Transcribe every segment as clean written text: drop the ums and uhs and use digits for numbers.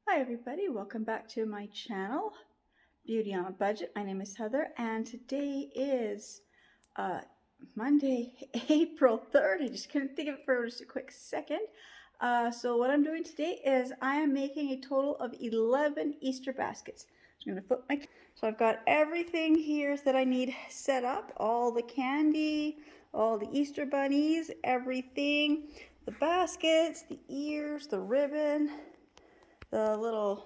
Hi everybody, welcome back to my channel, Beauty on a Budget. My name is Heather and today is Monday, April 3rd. I just couldn't think of it for just a quick second. So what I'm doing today is I am making a total of 11 Easter baskets. I'm going to flip my... So I've got everything here that I need set up, all the candy, all the Easter bunnies, everything, the baskets, the ears, the ribbon, the little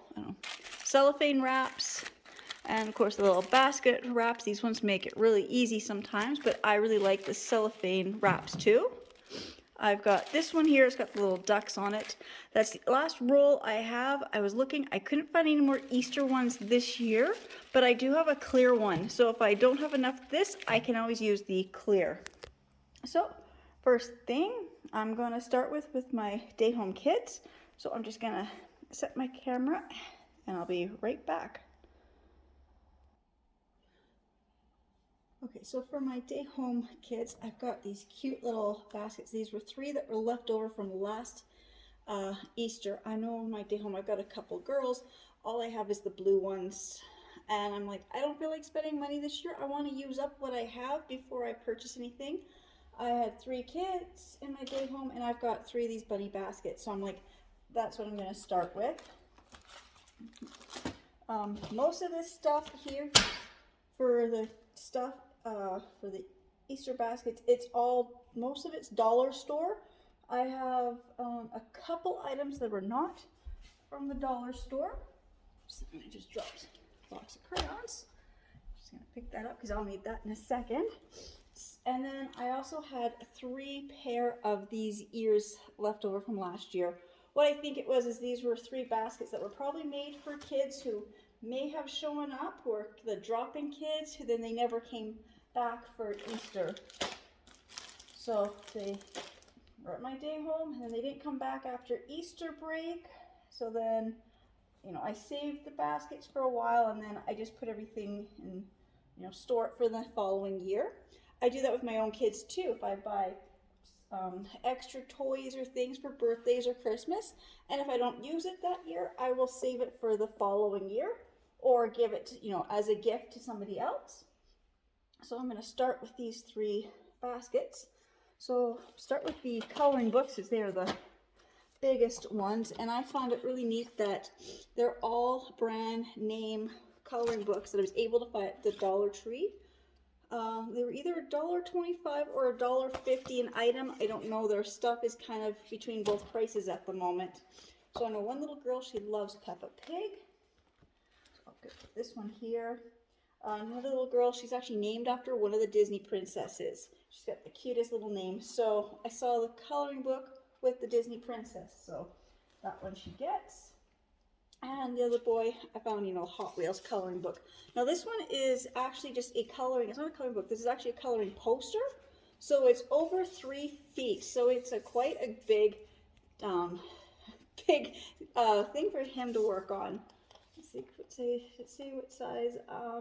cellophane wraps, and of course the little basket wraps. These ones make it really easy sometimes, but I really like the cellophane wraps too. I've got this one here, it's got the little ducks on it. That's the last roll I have. I was looking, I couldn't find any more Easter ones this year, but I do have a clear one. So if I don't have enough of this, I can always use the clear. So first thing I'm going to start with my Day Home Kids. So I'm just going to set my camera and I'll be right back. Okay, so for my Day Home Kids, I've got these cute little baskets. These were 3 that were left over from last Easter. I know in my Day Home I've got a couple girls. All I have is the blue ones. And I'm like, I don't feel like spending money this year. I want to use up what I have before I purchase anything. I had 3 kids in my Day Home and I've got 3 of these bunny baskets. So I'm like, that's what I'm going to start with. Most of this stuff here for the stuff for the Easter baskets, most of it's dollar store. I have a couple items that were not from the dollar store. So I just dropped a box of crayons. Just gonna pick that up because I'll need that in a second. And then I also had 3 pair of these ears left over from last year. What I think it was is these were 3 baskets that were probably made for kids who may have shown up, or the drop-in kids who then they never came back for Easter. So they were at my Day Home and then they didn't come back after Easter break. So then, I saved the baskets for a while and then I just put everything in, store it for the following year. I do that with my own kids too. If I buy extra toys or things for birthdays or Christmas, and if I don't use it that year, I will save it for the following year or give it, as a gift to somebody else. So I'm going to start with these 3 baskets. So start with the coloring books, as they're the biggest ones, and I found it really neat that they're all brand name coloring books that I was able to find at the Dollar Tree. They were either $1.25 or $1.50 an item. I don't know. Their stuff is kind of between both prices at the moment. So I know one little girl, she loves Peppa Pig. So I'll get this one here. Another little girl, she's actually named after one of the Disney princesses. She's got the cutest little name. So I saw the coloring book with the Disney princess. So that one she gets. And the other boy, I found, Hot Wheels coloring book. Now this one is actually just a coloring, it's not a coloring book, this is actually a coloring poster. So it's over 3 feet. So it's quite a big, thing for him to work on. Let's see what size,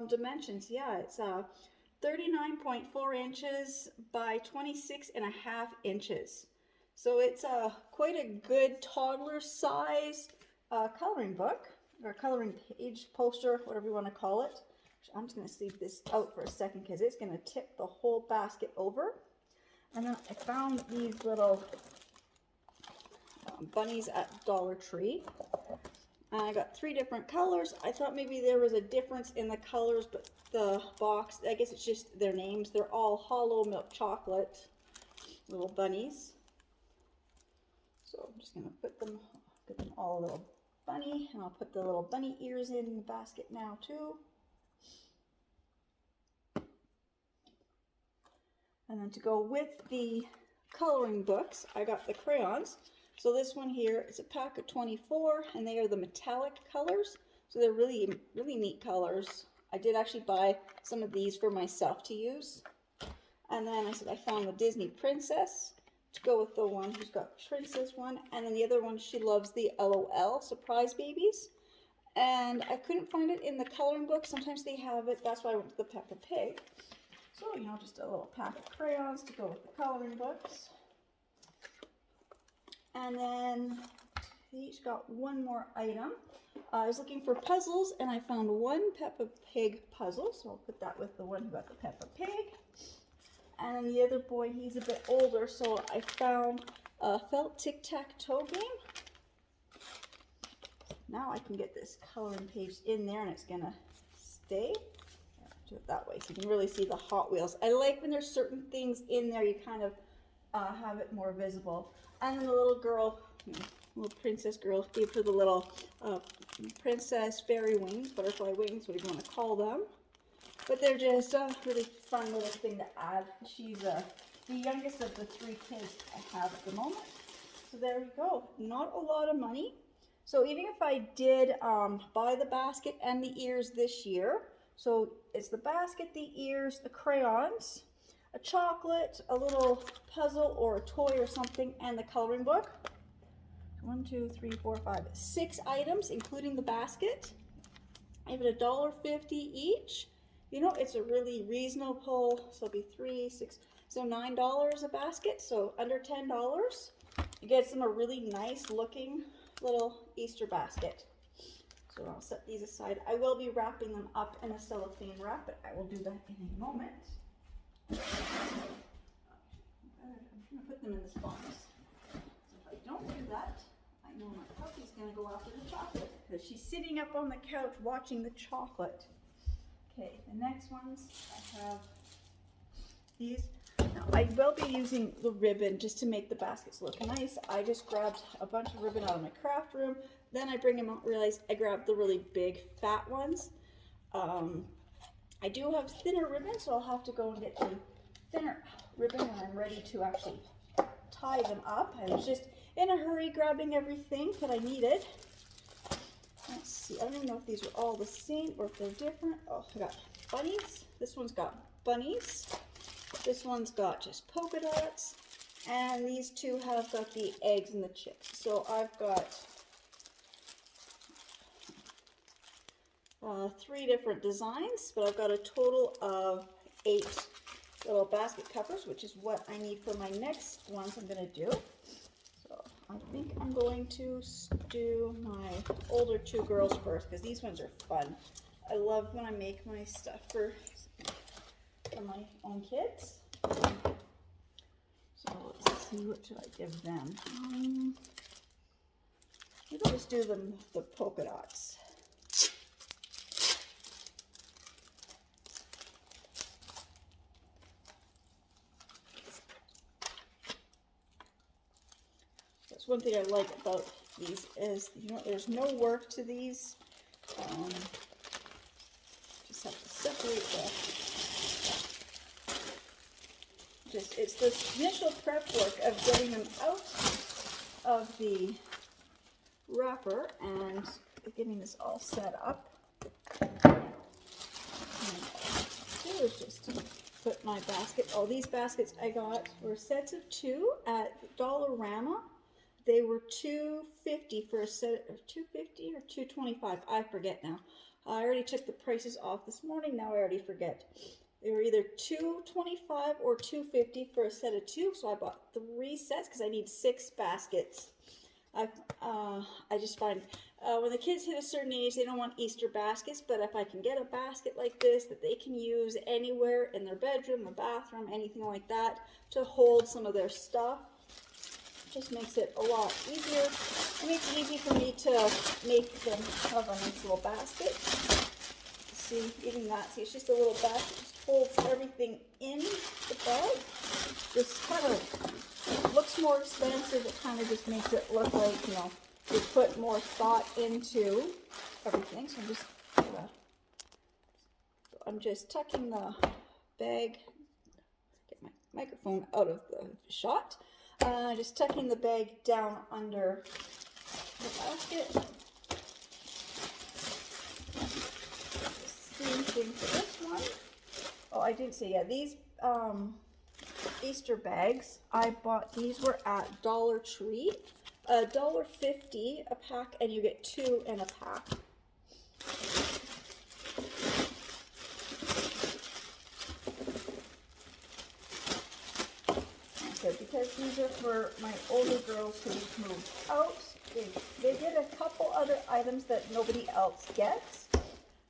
dimensions. Yeah, it's 39.4 inches by 26.5 inches. So it's quite a good toddler size coloring book, or coloring page, poster, whatever you want to call it. I'm just going to leave this out for a second because it's going to tip the whole basket over. And then I found these little bunnies at Dollar Tree. And I got 3 different colors. I thought maybe there was a difference in the colors, but the box, I guess it's just their names. They're all hollow milk chocolate little bunnies. So I'm just going to put them all a little bunny, and I'll put the little bunny ears in the basket now too. And then to go with the coloring books, I got the crayons. So this one here is a pack of 24, and they are the metallic colors. So they're really, really neat colors. I did actually buy some of these for myself to use. And then I found the Disney princess to go with the one who's got princess one, and then the other one, she loves the LOL surprise babies, and I couldn't find it in the coloring book. Sometimes they have it, that's why I went to the Peppa Pig. So just a little pack of crayons to go with the coloring books. And then they each got one more item. I was looking for puzzles and I found one Peppa Pig puzzle, so I'll put that with the one who got the Peppa Pig. And then the other boy, he's a bit older, so I found a felt tic-tac-toe game. Now I can get this coloring page in there and it's gonna stay. Do it that way so you can really see the Hot Wheels. I like when there's certain things in there, you kind of have it more visible. And then the little girl, little princess girl, gave her the little princess fairy wings, butterfly wings, whatever you want to call them. But they're just a really fun little thing to add. She's the youngest of the 3 kids I have at the moment. So there we go. Not a lot of money. So even if I did buy the basket and the ears this year, so it's the basket, the ears, the crayons, a chocolate, a little puzzle or a toy or something, and the coloring book. 1, 2, 3, 4, 5, 6 items, including the basket. I have it $1.50 each. You know, it's a really reasonable, so it'll be 3, 6, so $9 a basket, so under $10. You get some a really nice looking little Easter basket. So I'll set these aside. I will be wrapping them up in a cellophane wrap, but I will do that in a moment. I'm going to put them in this box. So if I don't do that, I know my puppy's going to go after the chocolate because she's sitting up on the couch watching the chocolate. Okay, the next ones, I have these. Now, I will be using the ribbon just to make the baskets look nice. I just grabbed a bunch of ribbon out of my craft room. Then I bring them out and realize I grabbed the really big fat ones. I do have thinner ribbon, so I'll have to go and get the thinner ribbon when I'm ready to actually tie them up. I was just in a hurry grabbing everything that I needed. Let's see, I don't even know if these are all the same or if they're different. Oh, I got bunnies. This one's got bunnies. This one's got just polka dots. And these two have got the eggs and the chicks. So I've got 3 different designs, but I've got a total of 8 little basket covers, which is what I need for my next ones I'm going to do. I think I'm going to do my older 2 girls first because these ones are fun. I love when I make my stuff for my own kids. So let's see, what should I give them? Maybe I'll just do them the polka dots. One thing I like about these is, you know, there's no work to these. Just have to separate it's this initial prep work of getting them out of the wrapper and getting this all set up. And here's just to put my basket. Oh, these baskets I got were sets of 2 at Dollarama. They were $2.50 for a set, or $2.50 or $2.25. I forget now. I already took the prices off this morning. Now I already forget. They were either $2.25 or $2.50 for a set of 2. So I bought 3 sets because I need 6 baskets. I just find when the kids hit a certain age, they don't want Easter baskets. But if I can get a basket like this that they can use anywhere in their bedroom, the bathroom, anything like that, to hold some of their stuff, just makes it a lot easier. It makes it easy for me to make them have a nice little basket. See, even that, see, it's just a little basket, just holds everything in the bag. Just kind of looks more expensive. It kind of just makes it look like, you know, you put more thought into everything. So I'm just tucking the bag, get my microphone out of the shot. Just tucking the bag down under the basket. Same thing for this one. Oh, I didn't say, yeah, these Easter bags, I bought, these were at Dollar Tree. $1.50 a pack, and you get 2 in a pack. because these are for my older girls who've moved out. They did a couple other items that nobody else gets,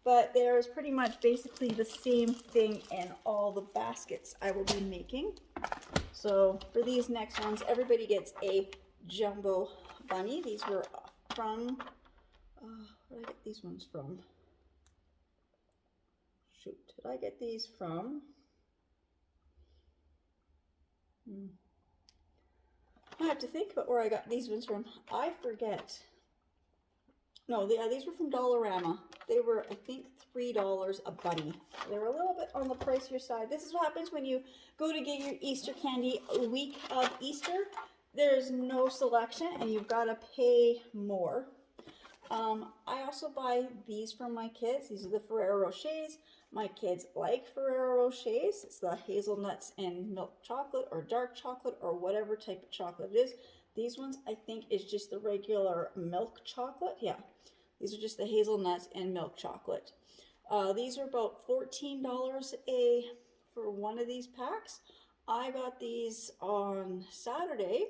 but there's pretty much basically the same thing in all the baskets I will be making. So for these next ones, everybody gets a jumbo bunny. These were from, where did I get these ones from? Shoot, did I get these from? I have to think about where I got these ones from. I forget. No, these were from Dollarama. They were, I think, $3 a bunny. They were a little bit on the pricier side. This is what happens when you go to get your Easter candy a week of Easter. There's no selection and you've got to pay more. I also buy these from my kids. These are the Ferrero Rochers. My kids like Ferrero Rochers. It's the hazelnuts and milk chocolate or dark chocolate or whatever type of chocolate it is. These ones I think is just the regular milk chocolate. Yeah, these are just the hazelnuts and milk chocolate. These are about $14 for one of these packs. I got these on Saturday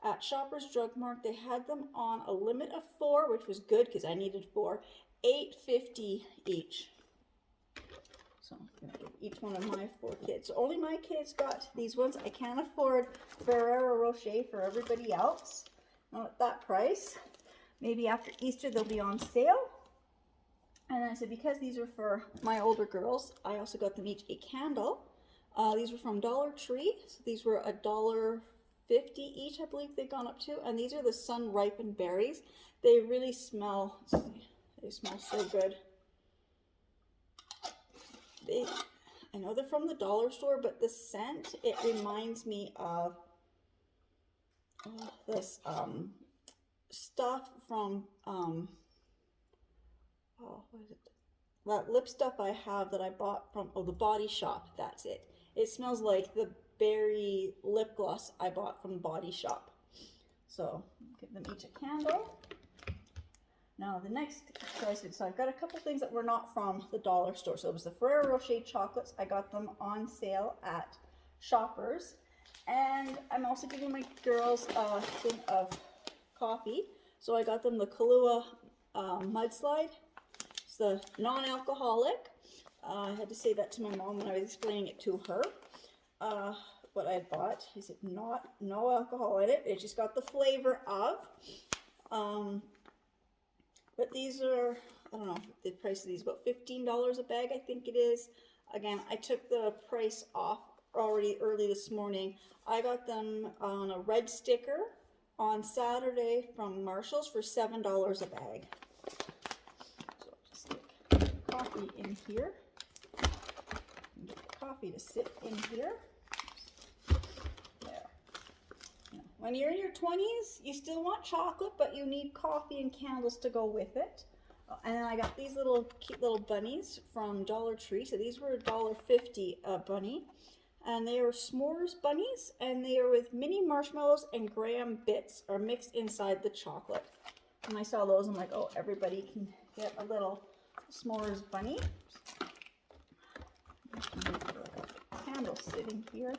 at Shoppers Drug Mart. They had them on a limit of 4, which was good because I needed 4. $8.50 each. So I'm going to give each one of my 4 kids. So only my kids got these ones. I can't afford Ferrero Rocher for everybody else. Not at that price. Maybe after Easter they'll be on sale. And then I said because these are for my older girls, I also got them each a candle. These were from Dollar Tree. So these were $1.50 each, I believe they've gone up to. And these are the sun ripened berries. They really smell, they smell so good. I know they're from the dollar store, but the scent, it reminds me of this stuff from, what is it? That lip stuff I have that I bought from, the Body Shop, that's it. It smells like the berry lip gloss I bought from Body Shop. So, give them each a candle. Now the next choice, so I've got a couple things that were not from the dollar store. So it was the Ferrero Rocher chocolates. I got them on sale at Shoppers. And I'm also giving my girls a thing of coffee. So I got them the Kahlua Mudslide. It's the non-alcoholic. I had to say that to my mom when I was explaining it to her. What I bought is it no alcohol in it. It just got the flavor of. But these are, I don't know, the price of these, about $15 a bag, I think it is. Again, I took the price off already early this morning. I got them on a red sticker on Saturday from Marshall's for $7 a bag. So I'll just stick coffee in here. And get the coffee to sit in here. When you're in your 20s, you still want chocolate, but you need coffee and candles to go with it. And then I got these little cute little bunnies from Dollar Tree. So these were $1.50 a bunny. And they are s'mores bunnies, and they are with mini marshmallows and graham bits are mixed inside the chocolate. When I saw those, I'm like, oh, everybody can get a little s'mores bunny. Candle sitting here.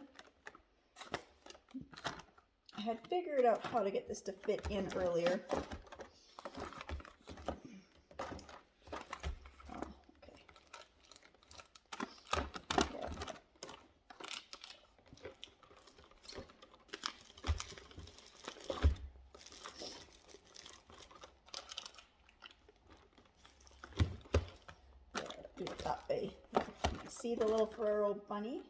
I had figured out how to get this to fit in earlier. Oh, okay. Yeah. Do it that way. See the little Ferrero bunny?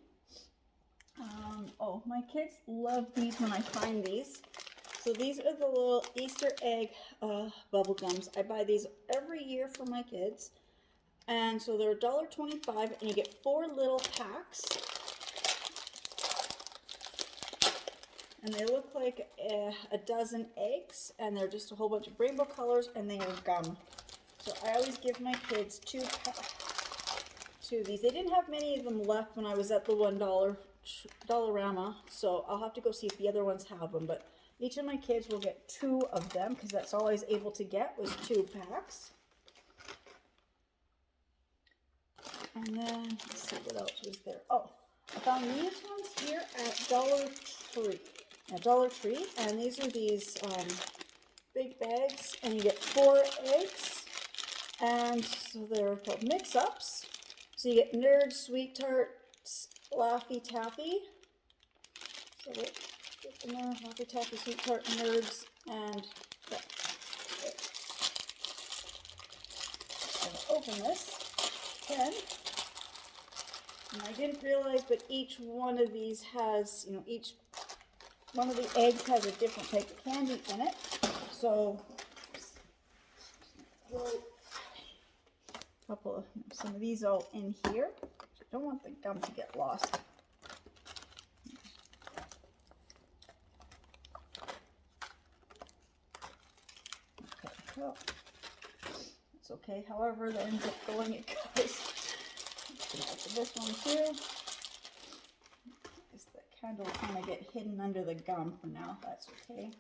Oh, my kids love these when I find these. So these are the little Easter egg bubble gums. I buy these every year for my kids. And so they're $1.25 and you get 4 little packs. And they look like a dozen eggs, and they're just a whole bunch of rainbow colors, and they are gum. So I always give my kids 2 of these. They didn't have many of them left when I was at the $1 Dollarama, so I'll have to go see if the other ones have them, but each of my kids will get 2 of them because that's all I was able to get was 2 packs. And then let's see what else was there. Oh, I found these ones here at Dollar Tree. at Dollar Tree, and these are these big bags, and you get 4 eggs, and so they're called mix-ups. So you get Nerds, Sweet Tarts, Laffy Taffy. So get them there, Laffy Taffy, Sweet Tart, Nerds, and yeah. I'll open this again. And I didn't realize, but each one of these has, you know, each one of the eggs has a different type of candy in it. So, couple of some of these all in here. I don't want the gum to get lost. Okay, well, it's okay. However, that ends up going, it goes. This one too. The candle will kind of get hidden under the gum for now. That's okay.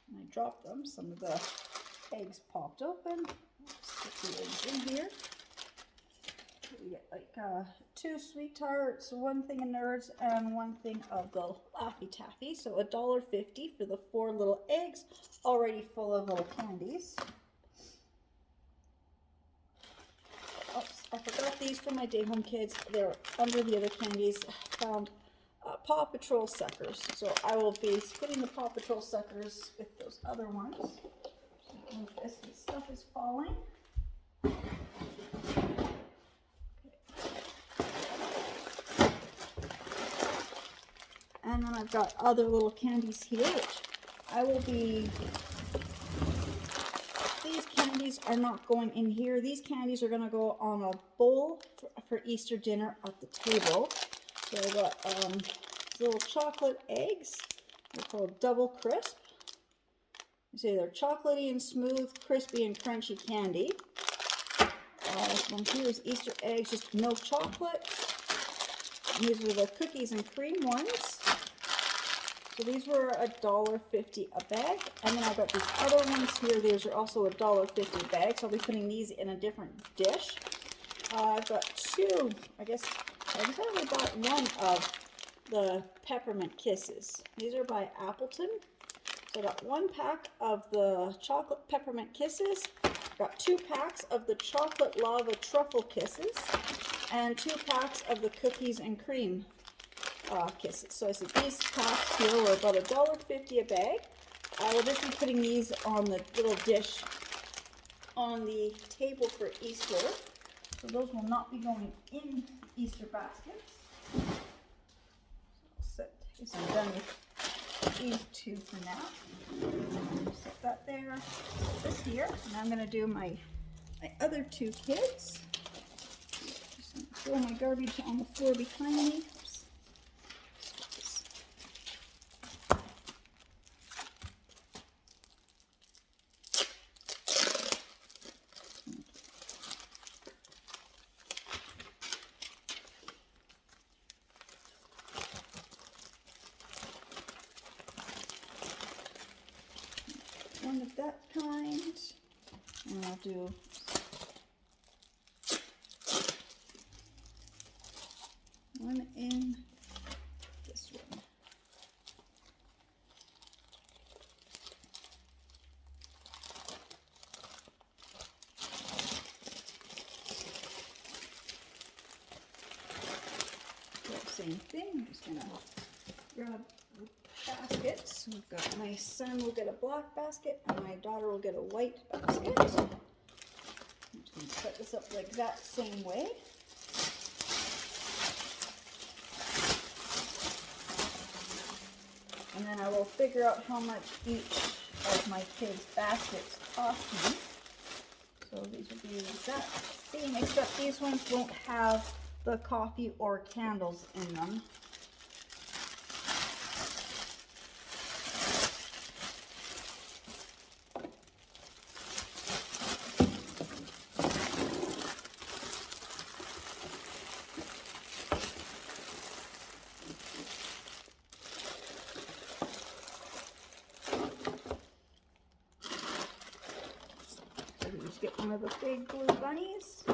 And I dropped them. Some of the eggs popped open. Stick the eggs in here. We get like 2 Sweet Tarts, 1 thing of Nerds, and 1 thing of the Laffy Taffy. So $1.50 for the 4 little eggs, already full of little candies. Oops, I forgot these for my Day Home Kids. They're under the other candies. Found Paw Patrol suckers. So I will be putting the Paw Patrol suckers with those other ones. This stuff is falling. And then I've got other little candies here, which I will be, these candies are not going in here. These candies are going to go on a bowl for Easter dinner at the table. So I got little chocolate eggs. They're called Double Crisp. You see they're chocolatey and smooth, crispy and crunchy candy. This one here is Easter eggs, just no chocolate. And these are the cookies and cream ones. So these were $1.50 a bag, and then I've got these other ones here. These are also $1.50 a bag, so I'll be putting these in a different dish. I've got 2, I guess I only bought 1 of the Peppermint Kisses. These are by Appleton. So I got 1 pack of the chocolate Peppermint Kisses, got 2 packs of the chocolate lava truffle kisses, and 2 packs of the cookies and cream kisses. So I said these packs here were about $1.50 a bag. I will just be putting these on the little dish on the table for Easter. So those will not be going in Easter baskets. So I guess I'm done with these 2 for now. Set that there. This here. And I'm going to do my other 2 kids. Just throw my garbage on the floor behind me. One of that kind, and I'll do one in this one. Same thing, I'm just gonna grab baskets. We've got my son will get a black basket and my daughter will get a white basket. I'm just going to set this up like that same way. And then I will figure out how much each of my kids' baskets cost me. So these will be the exact same, except these ones won't have the coffee or candles in them. Get one of the big blue bunnies.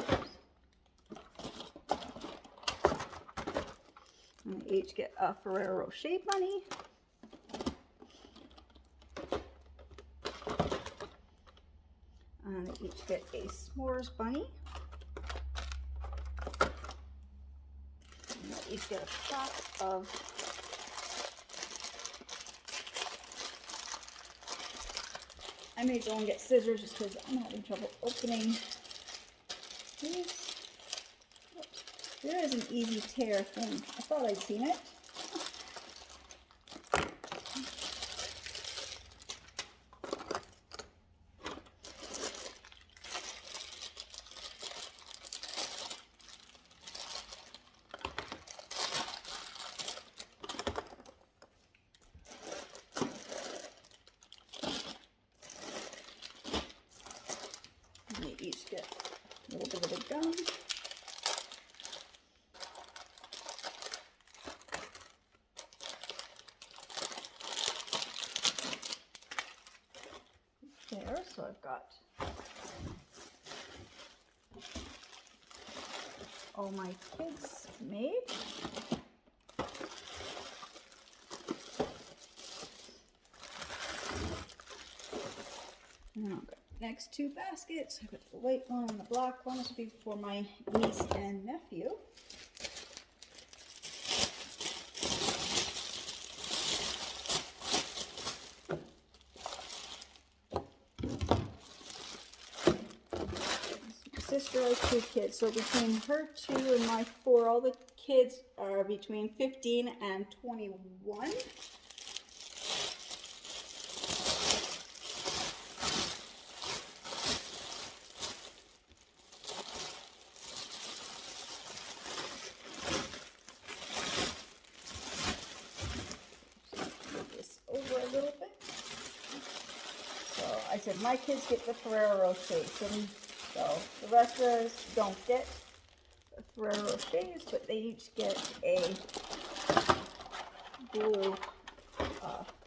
And they each get a Ferrero Rocher bunny. And they each get a s'mores bunny. And they each get a pack of I may go and get scissors just because I'm having trouble opening these. Oops. There is an easy tear thing. I thought I'd seen it. They each get a little bit of the gum. There, so I've got all my kids made. And I've got next two baskets. I've got the white one and the black one. This will be for my niece and nephew. My sister has 2 kids, so between her 2 and my 4, all the kids are between 15 and 21. Over a little bit. So I said my kids get the Ferrero Rocher, so the rest of us don't get the Ferrero Rochers, but they each get a blue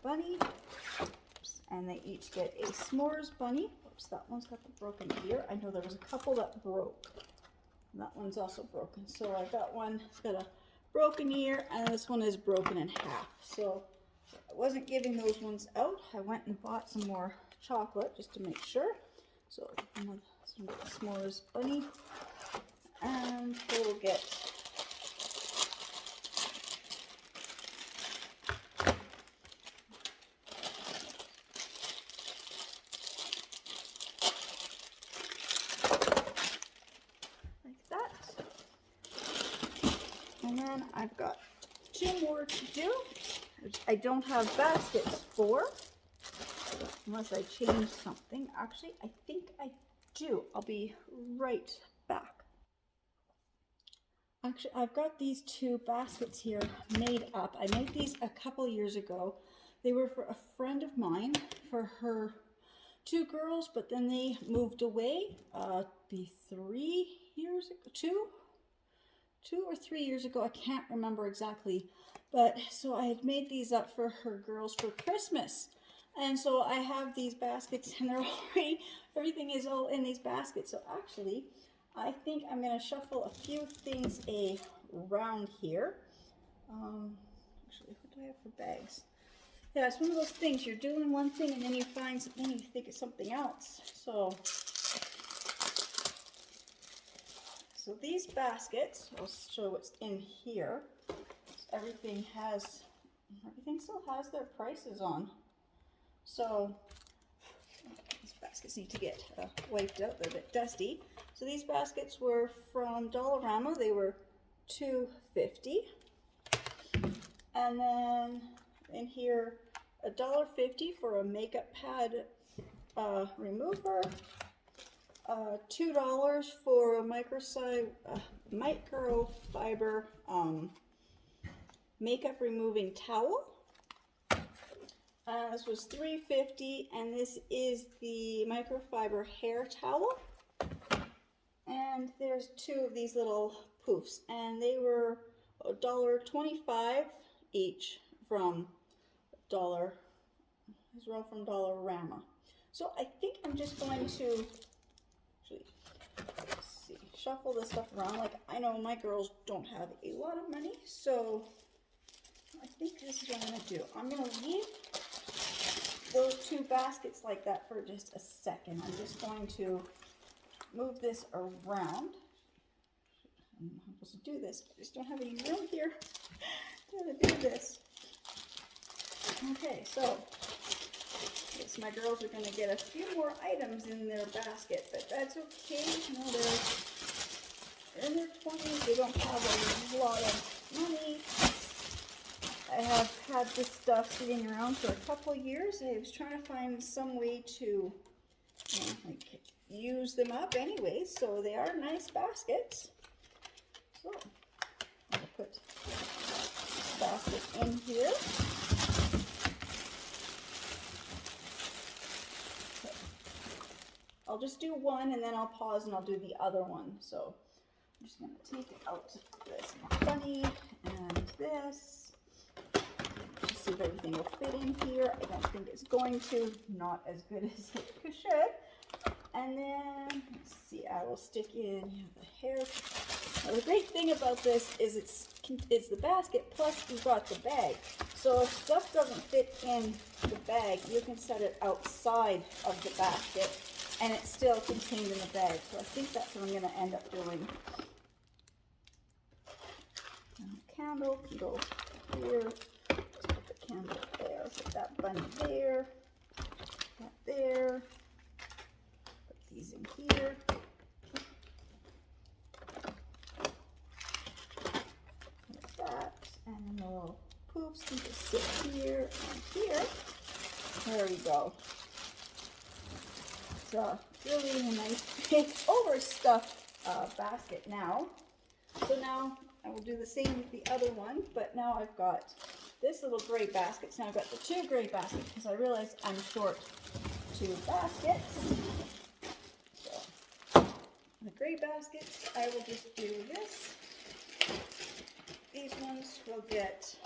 bunny. Oops. And they each get a s'mores bunny. Oops, that one's got the broken ear. I know there was a couple that broke. And that one's also broken. So I got one that's got a broken ear, and this one is broken in half. So I wasn't giving those ones out. I went and bought some more chocolate just to make sure. So I'm going to get the s'mores bunny, and we'll get like that. And then I've got 2 more to do. I don't have baskets for, unless I change something. Actually, I think I do. I'll be right back. Actually, I've got these 2 baskets here made up. I made these a couple years ago. They were for a friend of mine, for her 2 girls, but then they moved away, be 3 years ago, 2 or 3 years ago. I can't remember exactly. But so I had made these up for her girls for Christmas. And so I have these baskets, and they're already, everything is all in these baskets. So actually, I think I'm going to shuffle a few things around here. Actually, what do I have for bags? Yeah, it's one of those things. You're doing one thing, and then you find something, you think it's something else. So these baskets, I'll show what's in here. Everything still has their prices on. So these baskets need to get wiped out. They're a bit dusty. So these baskets were from Dollarama. They were $2.50. And then in here, $1.50 for a makeup pad remover. $2 for a microfiber makeup removing towel. This was $3.50, and this is the microfiber hair towel. And there's 2 of these little poofs, and they were $1.25 each from Dollarama. So I think I'm just going to actually shuffle this stuff around. Like, I know my girls don't have a lot of money, so I think this is what I'm going to do. I'm going to leave those two baskets like that for just a second. I'm just going to move this around. I'm supposed to do this. I just don't have any room here to do this. Okay, so yes, my girls are going to get a few more items in their basket, but that's okay. You know, they're in their 20s. They don't have a lot of money. I have had this stuff sitting around for a couple of years. I was trying to find some way to, you know, like, use them up anyway, so they are nice baskets. So I'm going to put this basket in here. Okay. I'll just do one and then I'll pause and I'll do the other one. So I'm just going to take out this bunny and this. Just see if everything will fit in here. I don't think it's going to. Not as good as it should. And then, let's see, I will stick in the hair. Now, the great thing about this is it's the basket plus you've got the bag. So if stuff doesn't fit in the bag, you can set it outside of the basket and it's still contained in the bag. So I think that's what I'm going to end up doing. And the candle can go here. Just put the candle there. Put that bunny there. That there. Put these in here. Like that. And then the little poofs can just sit here and here. There we go. It's really a nice big overstuffed basket now. So now I will do the same with the other one, but now I've got this little gray basket. So now I've got the two gray baskets because I realized I'm short two baskets. So the gray baskets, I will just do this. These ones will get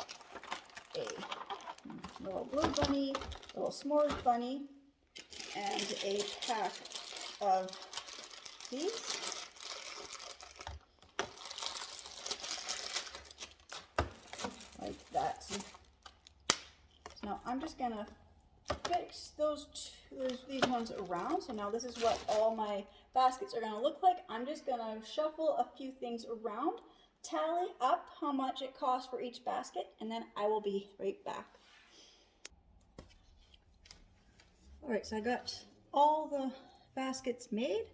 a little blue bunny, a little s'mores bunny, and a pack of these. Like that. So now I'm just gonna fix these ones around. So now this is what all my baskets are gonna look like. I'm just gonna shuffle a few things around, tally up how much it costs for each basket, and then I will be right back. All right, so I got all the baskets made.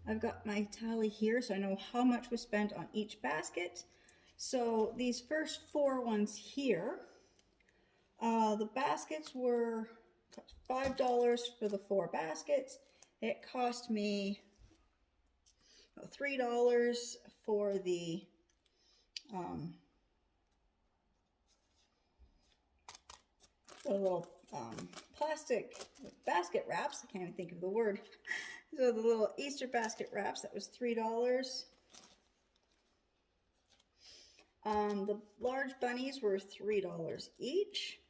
I've got my tally here, so I know how much was spent on each basket. So these first four ones here, the baskets were $5 for the 4 baskets. It cost me $3 for the little plastic basket wraps. I can't even think of the word. So the little Easter basket wraps, that was $3. The large bunnies were $3 each.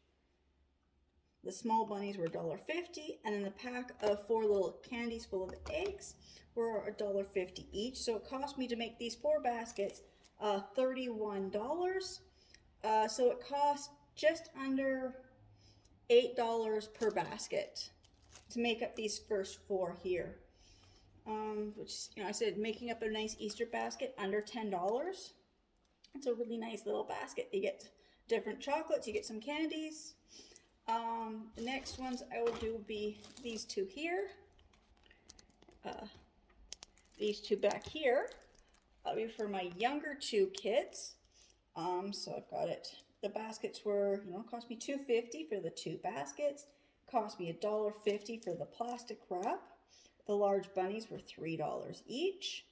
The small bunnies were $1.50, and then the pack of 4 little candies full of eggs were $1.50 each. So it cost me to make these 4 baskets $31. So it cost just under $8 per basket to make up these first 4 here. Which, you know, I said making up a nice Easter basket under $10. It's a really nice little basket. You get different chocolates, you get some candies. The next ones I will do will be these 2 here. These 2 back here. That'll be for my younger 2 kids. So I've got it. The baskets were, you know, cost me $2.50 for the 2 baskets. Cost me $1.50 for the plastic wrap. The large bunnies were $3 each.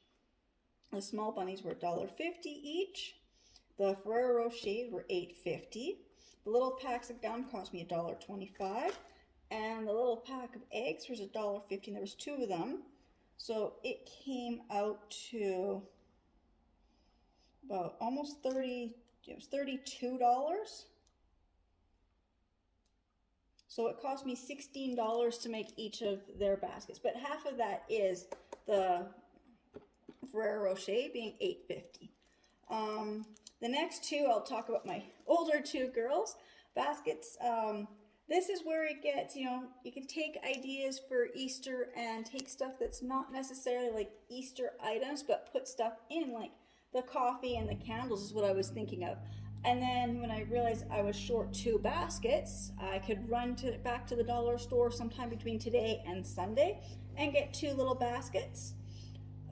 The small bunnies were $1.50 each. The Ferrero Rochers were $8.50. The little packs of gum cost me $1.25. And the little pack of eggs was $1.50. And there was 2 of them. So it came out to about almost $32. So it cost me $16 to make each of their baskets. But half of that is the Ferrero Rocher being $8.50. The next two, I'll talk about my older two girls baskets. This is where it gets, you know, you can take ideas for Easter and take stuff that's not necessarily like Easter items, but put stuff in, like the coffee and the candles is what I was thinking of. And then when I realized I was short two baskets, I could run back to the dollar store sometime between today and Sunday and get two little baskets,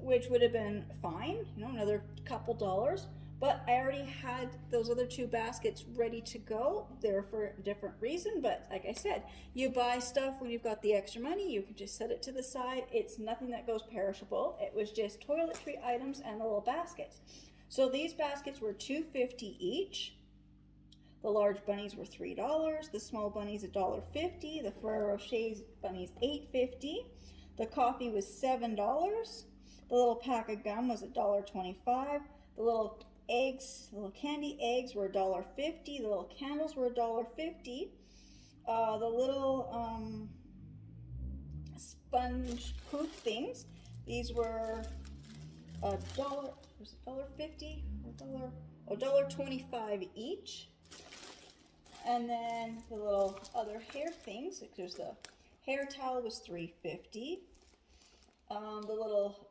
which would have been fine, you know, another couple dollars. But I already had those other two baskets ready to go. They're for a different reason, but like I said, you buy stuff when you've got the extra money, you can just set it to the side. It's nothing that goes perishable. It was just toiletry items and the little baskets. So these baskets were $2.50 each. The large bunnies were $3. The small bunnies $1.50. The Ferrero Rocher bunnies $8.50. The coffee was $7. The little pack of gum was $1.25. The little eggs, the little candy eggs were $1.50. The little candles were $1.50. The little sponge poof things, these were $1.50 or $1.25 each. And then the little other hair things, like there's the hair towel was $3.50. The little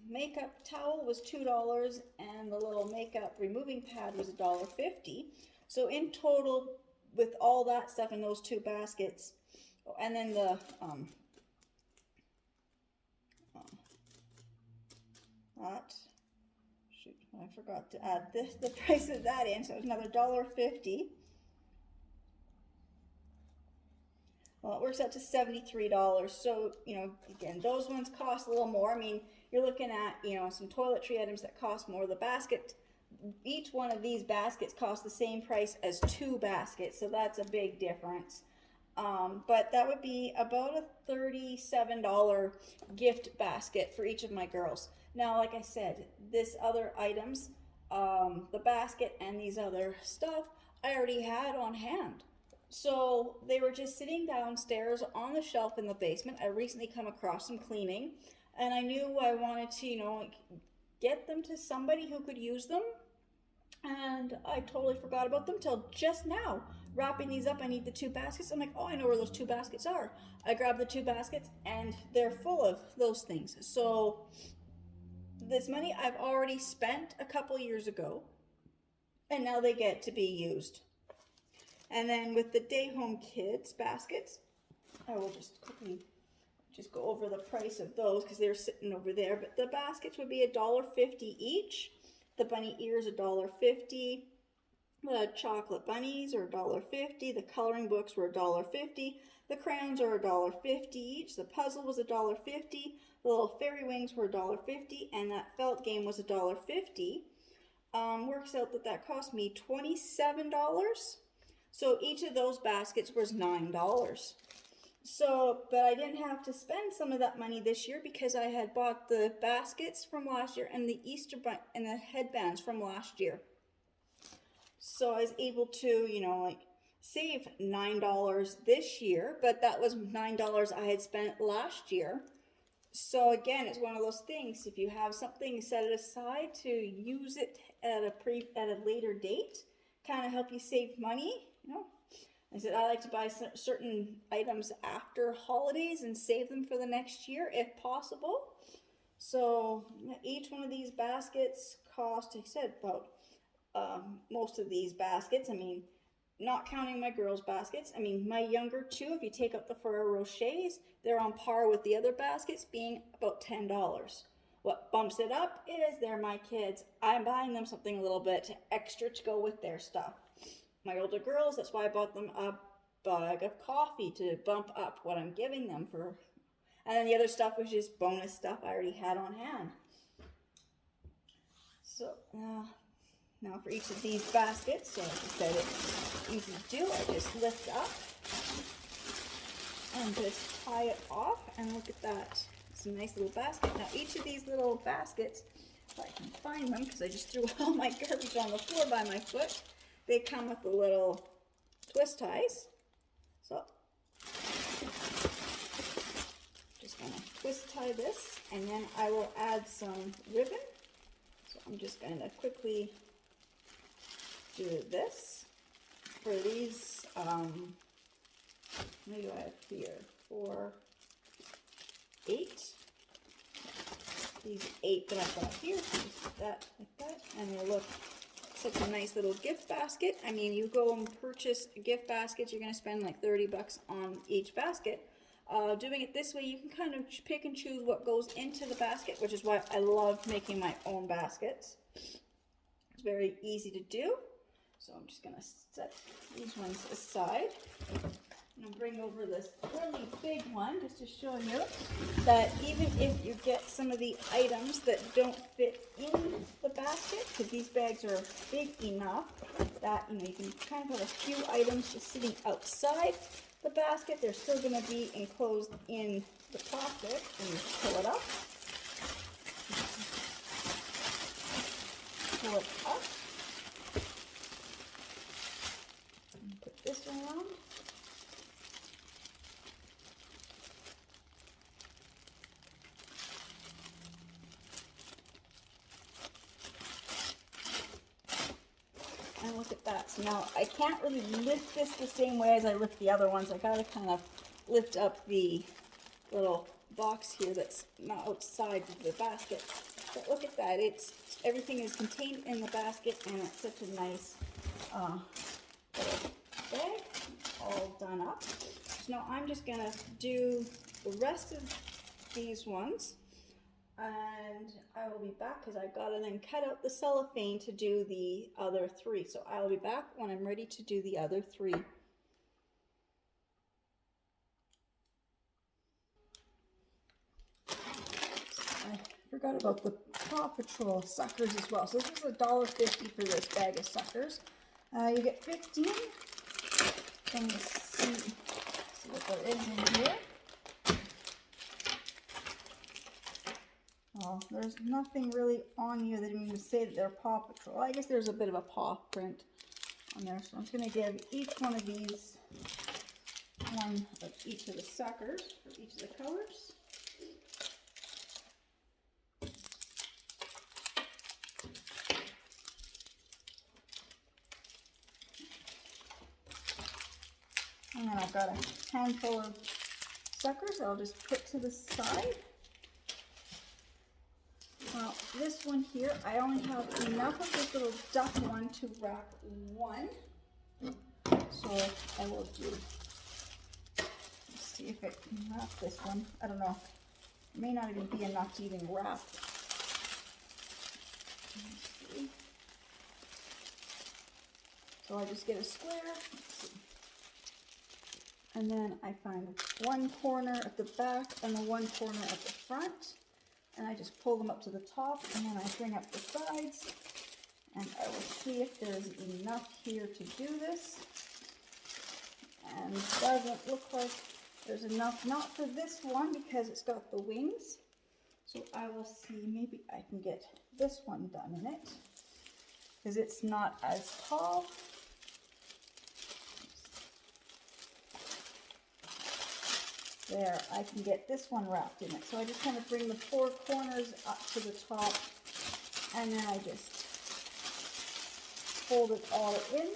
makeup towel was $2, and the little makeup removing pad was $1.50. So in total, with all that stuff in those two baskets, and then the I forgot to add the price of that in, so it was another $1.50. Well, it works out to $73. So, you know, again, those ones cost a little more. I mean, you're looking at, you know, some toiletry items that cost more. The basket, each one of these baskets costs the same price as two baskets, so that's a big difference. But that would be about a $37 gift basket for each of my girls. Now, like I said, this other items, the basket and these other stuff, I already had on hand. So they were just sitting downstairs on the shelf in the basement. I recently come across them cleaning, and I knew I wanted to, you know, get them to somebody who could use them. And I totally forgot about them till just now. Wrapping these up, I need the two baskets. I'm like, oh, I know where those two baskets are. I grab the two baskets, and they're full of those things. So this money I've already spent a couple years ago, and now they get to be used. And then with the Day Home Kids baskets, I will just quickly just go over the price of those because they're sitting over there. But the baskets would be $1.50 each. The bunny ears $1.50. The chocolate bunnies are $1.50. The coloring books were $1.50. The crayons are $1.50 each. The puzzle was $1.50. The little fairy wings were $1.50, and that felt game was $1.50. Works out that cost me $27. So each of those baskets was $9. So, but I didn't have to spend some of that money this year because I had bought the baskets from last year and the Easter and the headbands from last year. So I was able to, you know, like save $9 this year, but that was $9 I had spent last year. So again, it's one of those things. If you have something, set it aside to use it at a later date, kind of help you save money. You know, I said I like to buy certain items after holidays and save them for the next year if possible. So each one of these baskets cost, I said, about most of these baskets. I mean, not counting my girls' baskets. I mean, my younger two, if you take out the Ferrero Rochers, they're on par with the other baskets, being about $10. What bumps it up is they're my kids. I'm buying them something a little bit extra to go with their stuff. My older girls, that's why I bought them a bag of coffee to bump up what I'm giving them for. And then the other stuff was just bonus stuff I already had on hand. So now for each of these baskets, so like I said, it's easy to do. I just lift up and just tie it off, and look at that. It's a nice little basket. Now each of these little baskets, if I can find them, because I just threw all my garbage on the floor by my foot, they come with the little twist ties. So just gonna twist tie this. and then I will add some ribbon. So I'm just going to quickly do this for these, what do I have here? 4, 8. These 8 that I've got here, just put that like that, and they look such a nice little gift basket. I mean, you go and purchase a gift basket, you're going to spend like 30 bucks on each basket. Doing it this way, you can kind of pick and choose what goes into the basket, which is why I love making my own baskets. It's very easy to do. So I'm just going to set these ones aside. And I'll bring over this really big one just to show you that even if you get some of the items that don't fit in the basket, because these bags are big enough that, you know, you can kind of have a few items just sitting outside the basket. They're still going to be enclosed in the pocket, and you pull it up. Pull it up. And put this around. And look at that. So now I can't really lift this the same way as I lift the other ones. I gotta kind of lift up the little box here that's not outside the basket. But look at that. It's everything is contained in the basket, and it's such a nice little bag, all done up. So now I'm just gonna do the rest of these ones. And I will be back because I've got to then cut out the cellophane to do the other 3. So I'll be back when I'm ready to do the other 3. I forgot about the Paw Patrol suckers as well. So this is $1.50 for this bag of suckers. You get 15. And see what there is in here. Oh, there's nothing really on here that even say that they're Paw Patrol. I guess there's a bit of a paw print on there. So I'm just going to give each one of these one of each of the suckers for each of the colors. And then I've got a handful of suckers I'll just put to the side. Well, this one here, I only have enough of this little duck one to wrap one. So I will do, let's see if it can wrap this one. I don't know. It may not even be enough to even wrap. Let's see. So I just get a square. Let's see. And then I find one corner at the back and the one corner at the front. And I just pull them up to the top, and then I bring up the sides, and I will see if there's enough here to do this. And it doesn't look like there's enough, not for this one because it's got the wings. So I will see, maybe I can get this one done in it, because it's not as tall. There, I can get this one wrapped in it. So I just kind of bring the 4 corners up to the top, and then I just fold it all in.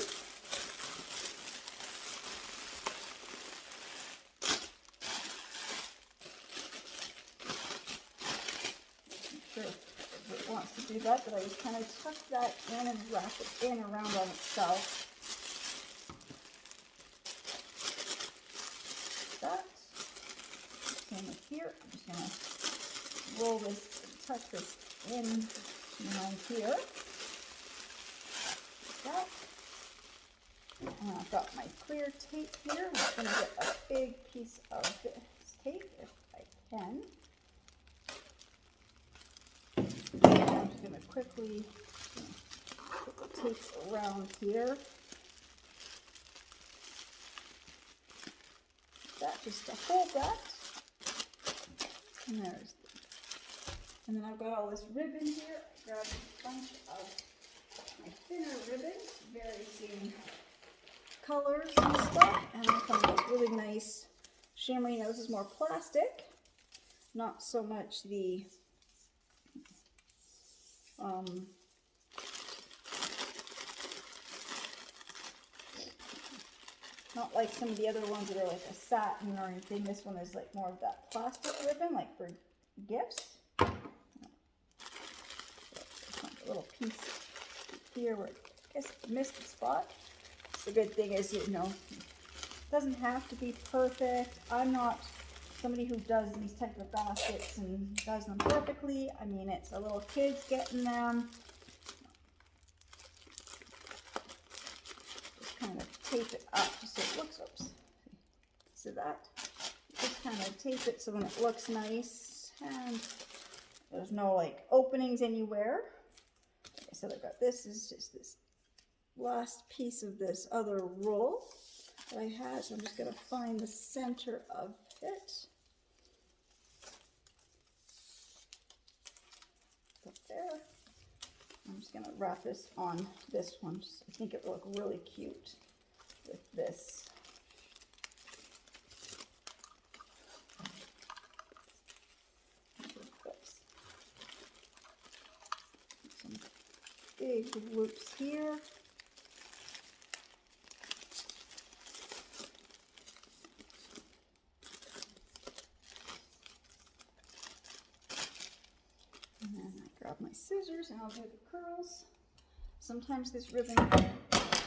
Not sure if it wants to do that, but I just kind of tuck that in and wrap it in around on itself. That. Same with here. I'm just going to roll this, tuck this in behind here. Like that. And I've got my clear tape here. I'm just going to get a big piece of this tape if I can. And I'm just going to quickly put the tape around here. That just to hold that. And there's, and then I've got all this ribbon here. I grabbed a bunch of my thinner ribbon, varying colors and stuff, and I found this really nice shimmery. Now this is more plastic, not so much the not like some of the other ones that are like a satin or anything. This one is like more of that plastic ribbon, like for gifts. A little piece here where I guess I missed the spot. The good thing is, you know, it doesn't have to be perfect. I'm not somebody who does these type of baskets and does them perfectly. I mean, it's a little kid's getting them. Just kind of tape it up just so it looks, oops, so that. Just kind of tape it so when it looks nice and there's no like openings anywhere. Okay, so I've got this is just this last piece of this other roll that I had, so I'm just going to find the center of it. Up there. I'm just going to wrap this on this one. I think it will look really cute with this. Some big loops here. And then I grab my scissors and I'll do the curls. Sometimes this ribbon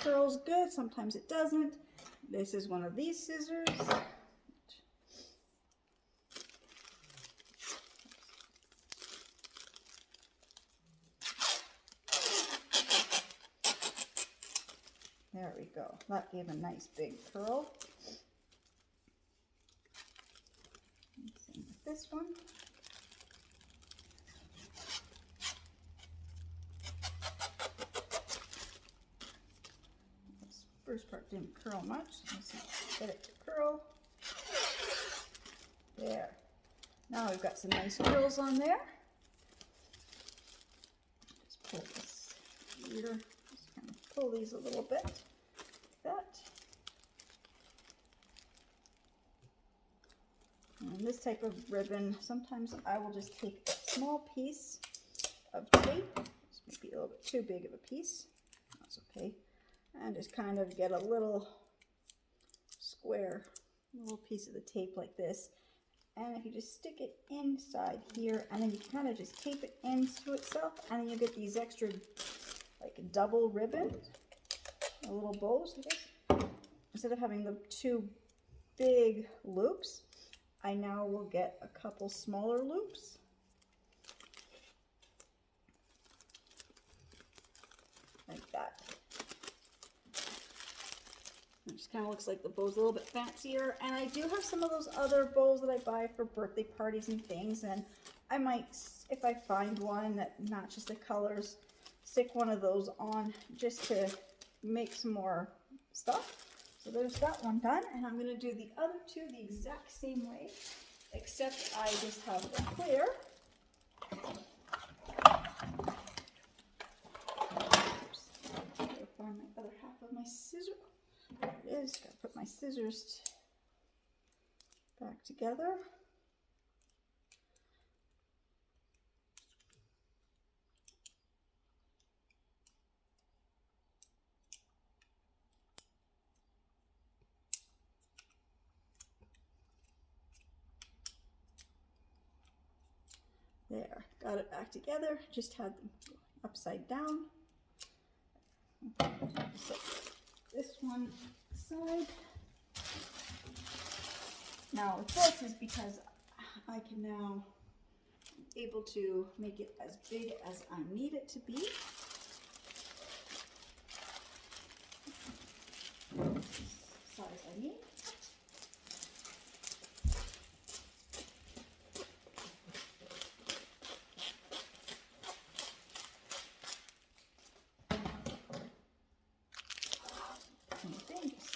curls good, sometimes it doesn't. This is one of these scissors. There we go. That gave a nice big curl. Same with this one. This first part didn't curl much. Let's get it to curl. There. Now we've got some nice curls on there. Just pull this here. Just kind of pull these a little bit, like that. And this type of ribbon, sometimes I will just take a small piece of tape. This might be a little bit too big of a piece. That's okay. And just kind of get a little square, little piece of the tape like this. And if you just stick it inside here, and then you kind of just tape it into itself, and then you get these extra like double ribbons, a little bows, I guess. Instead of having the two big loops, I now will get a couple smaller loops. Like that. It just kind of looks like the bow's a little bit fancier. And I do have some of those other bows that I buy for birthday parties and things. And I might, if I find one that matches the colors, stick one of those on just to make some more stuff. So there's that one done. And I'm going to do the other two the exact same way, except I just have the clear. Oops. Gotta find my other half of my scissors. There it is. Gotta put my scissors back together. There, got it back together. Just had them upside down. Set this one aside. Now with this is because I can now able to make it as big as I need it to be. Size I need.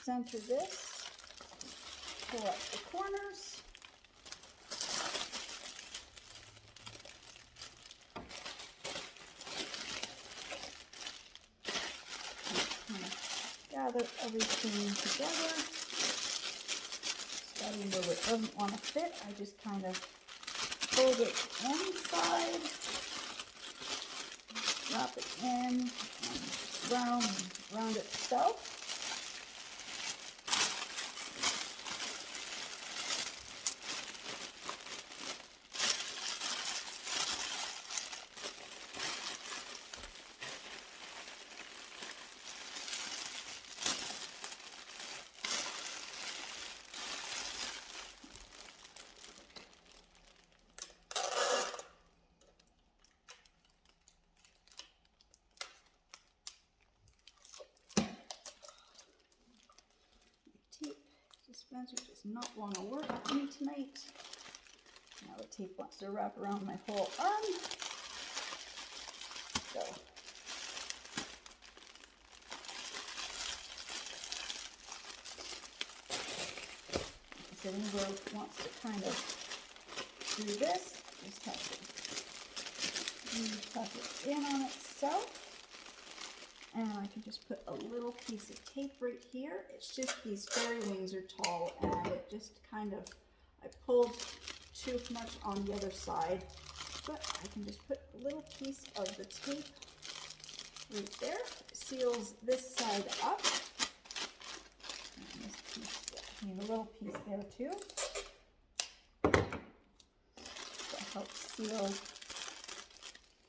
Center this, pull up the corners, kind of gather everything together. Starting where it doesn't want to fit, I just kind of fold it inside, wrap it in, and round itself. Dispenser does not want to work with me tonight. Now the tape wants to wrap around my whole arm. So if anyone wants to kind of do this, just have to tuck it in on itself. And I can just put a little piece of tape right here. It's just these fairy wings are tall, and it just kind of, I pulled too much on the other side, but I can just put a little piece of the tape right there. It seals this side up. And this piece, I need a little piece there too. That helps seal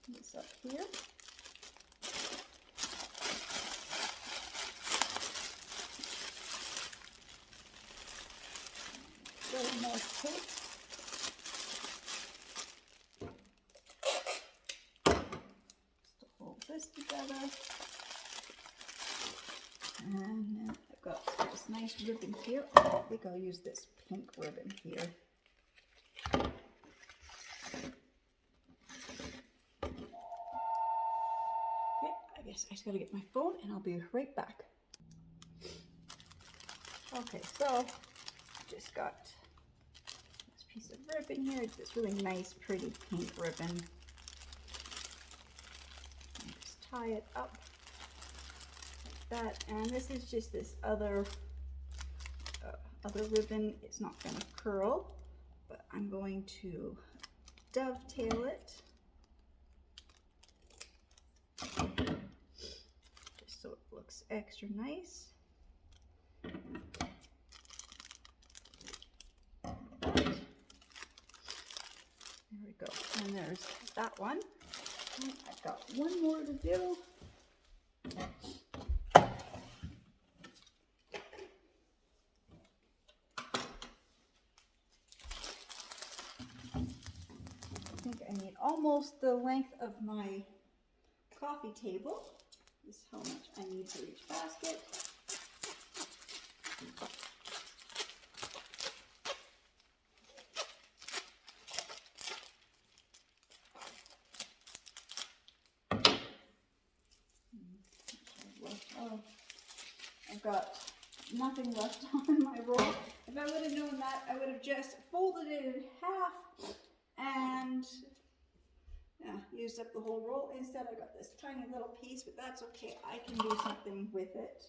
this up here. Little more tape. Just to hold this together. And then I've got this nice ribbon here. I think I'll use this pink ribbon here. Okay, I guess I just gotta get my phone and I'll be right back. Okay, so just got this piece of ribbon here. It's this really nice, pretty pink ribbon. And just tie it up like that. And this is just this other ribbon. It's not going to curl, but I'm going to dovetail it just so it looks extra nice. There we go. And there's that one. And I've got one more to do. I think I need almost the length of my coffee table. This is how much I need for each basket. I've got nothing left on my roll. If I would have known that, I would have just folded it in half and used up the whole roll. Instead, I got this tiny little piece, but that's okay. I can do something with it.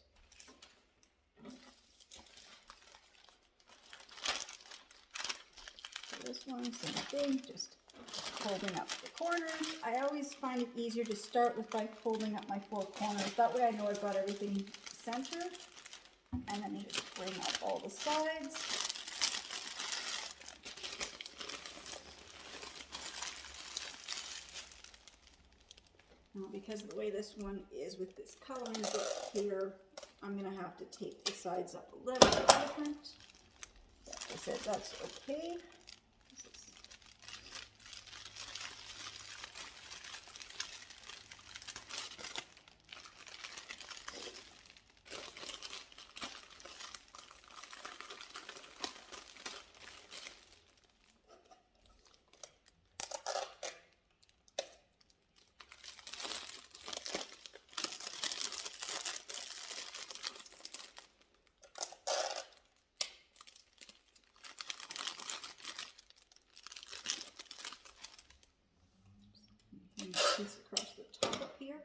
So this one, same thing, just folding up the corners. I always find it easier to start with by folding up my four corners. That way I know I've got everything centered. And then you just bring up all the sides. Now, because of the way this one is with this coloring book here, I'm going to have to tape the sides up a little bit different. Like I said, that's okay. Piece across the top up here.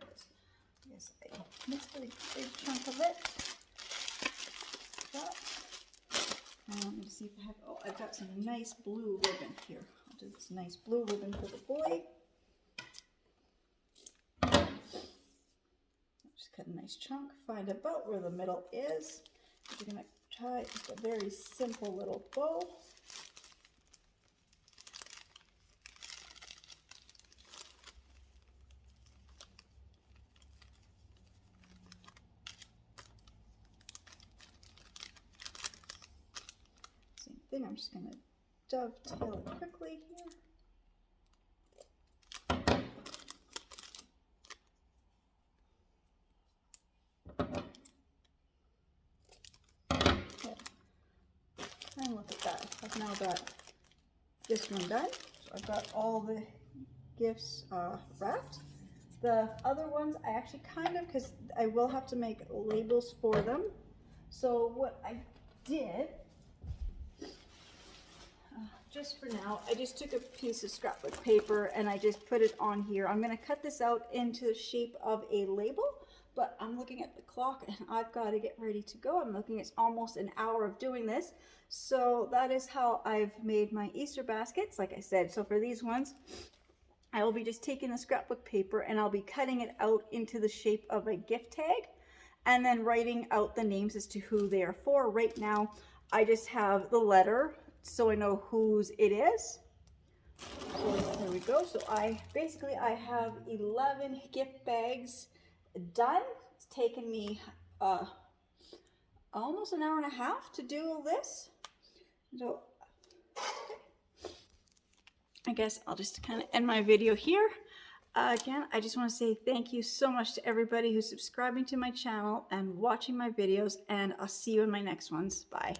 Yes, I missed a big chunk of it. And let me see if I have, oh, I've got some nice blue ribbon here. do this nice blue ribbon for the boy. Just cut a nice chunk, find about where the middle is. We're going to try just a very simple little bow. Same thing, I'm just going to dovetail it quickly here. And look at that, I've now got this one done. So I've got all the gifts wrapped. The other ones I actually because I will have to make labels for them. So what I did, just for now, I just took a piece of scrapbook paper and I just put it on here. I'm going to cut this out into the shape of a label, but I'm looking at the clock and I've got to get ready to go. I'm looking, it's almost an hour of doing this. So that is how I've made my Easter baskets, like I said. So for these ones, I will be just taking the scrapbook paper and I'll be cutting it out into the shape of a gift tag and then writing out the names as to who they are for. Right now, I just have the letter so I know whose it is. So there we go. So I have 11 gift bags done. It's taken me almost an hour and a half to do all this. So I guess I'll just kind of end my video here. Again, I just want to say thank you so much to everybody who's subscribing to my channel and watching my videos, and I'll see you in my next ones. Bye.